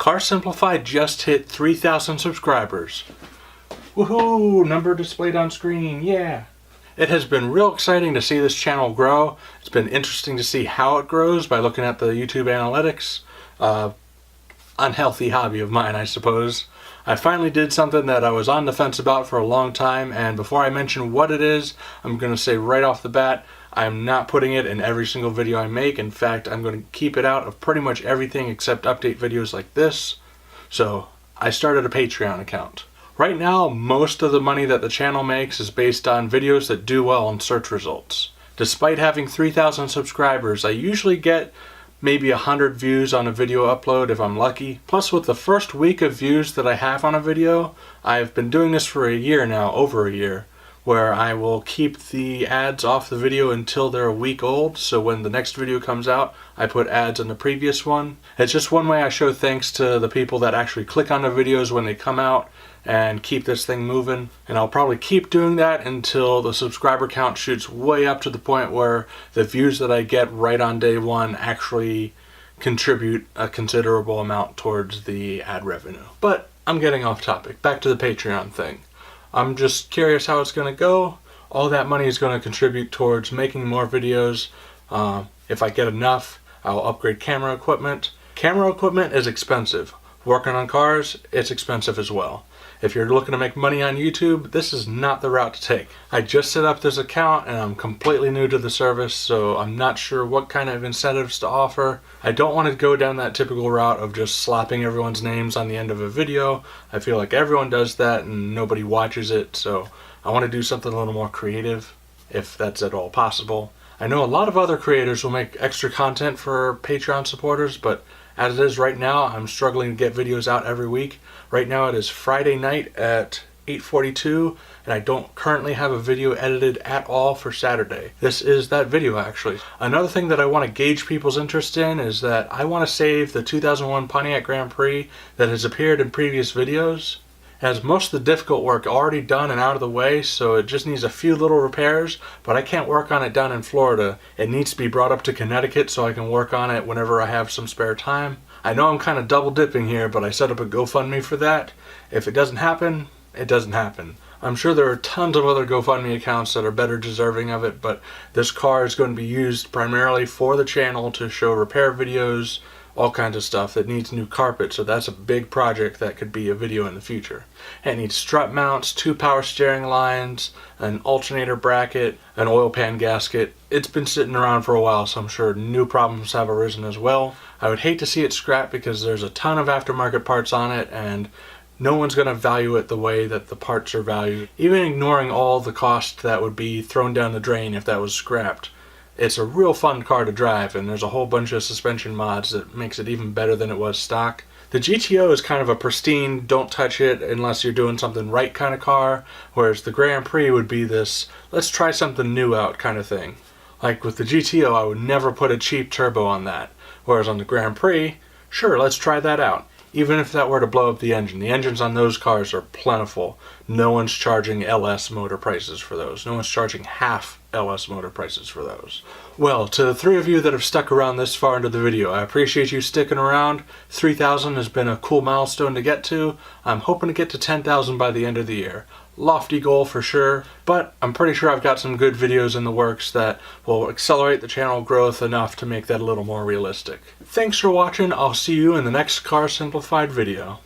Car Simplified just hit 3,000 subscribers. Woohoo! Number displayed on screen, yeah! It has been real exciting to see this channel grow. It's been interesting to see how it grows by looking at the YouTube analytics. Unhealthy hobby of mine, I suppose. I finally did something that I was on the fence about for a long time, and before I mention what it is, I'm going to say right off the bat, I'm not putting it in every single video I make. In fact, I'm going to keep it out of pretty much everything except update videos like this. So, I started a Patreon account. Right now, most of the money that the channel makes is based on videos that do well in search results. Despite having 3,000 subscribers, I usually get maybe 100 views on a video upload if I'm lucky. Plus, with the first week of views that I have on a video, I've been doing this for a year now, over a year, where I will keep the ads off the video until they're a week old, so when the next video comes out, I put ads in the previous one. It's just one way I show thanks to the people that actually click on the videos when they come out and keep this thing moving. And I'll probably keep doing that until the subscriber count shoots way up to the point where the views that I get right on day one actually contribute a considerable amount towards the ad revenue. But I'm getting off topic. Back to the Patreon thing. I'm just curious how it's going to go. All that money is going to contribute towards making more videos. If I get enough, I'll upgrade camera equipment. Camera equipment is expensive. Working on cars, it's expensive as well. If you're looking to make money on YouTube, this is not the route to take. I just set up this account and I'm completely new to the service, so I'm not sure what kind of incentives to offer. I don't want to go down that typical route of just slapping everyone's names on the end of a video. I feel like everyone does that and nobody watches it, so I want to do something a little more creative, if that's at all possible. I know a lot of other creators will make extra content for Patreon supporters, but as it is right now, I'm struggling to get videos out every week. Right now it is Friday night at 8:42, and I don't currently have a video edited at all for Saturday. This is that video, actually. Another thing that I want to gauge people's interest in is that I want to save the 2001 Pontiac Grand Prix that has appeared in previous videos. It has most of the difficult work already done and out of the way, so it just needs a few little repairs, but I can't work on it down in Florida. It needs to be brought up to Connecticut so I can work on it whenever I have some spare time. I know I'm kind of double dipping here, but I set up a GoFundMe for that. If it doesn't happen, it doesn't happen. I'm sure there are tons of other GoFundMe accounts that are better deserving of it, but this car is going to be used primarily for the channel to show repair videos, all kinds of stuff that needs new carpet, so that's a big project that could be a video in the future. It needs strut mounts, 2 power steering lines, an alternator bracket, an oil pan gasket. It's been sitting around for a while, so I'm sure new problems have arisen as well. I would hate to see it scrapped because there's a ton of aftermarket parts on it and no one's going to value it the way that the parts are valued, even ignoring all the cost that would be thrown down the drain if that was scrapped. It's a real fun car to drive, and there's a whole bunch of suspension mods that makes it even better than it was stock. The GTO is kind of a pristine, don't touch it unless you're doing something right kind of car, whereas the Grand Prix would be this, let's try something new out kind of thing. Like with the GTO, I would never put a cheap turbo on that, whereas on the Grand Prix, sure, let's try that out. Even if that were to blow up the engine. The engines on those cars are plentiful. No one's charging LS motor prices for those. No one's charging half LS motor prices for those. Well, to the 3 of you that have stuck around this far into the video, I appreciate you sticking around. 3,000 has been a cool milestone to get to. I'm hoping to get to 10,000 by the end of the year. Lofty goal for sure, but I'm pretty sure I've got some good videos in the works that will accelerate the channel growth enough to make that a little more realistic. Thanks for watching. I'll see you in the next Car Simplified video.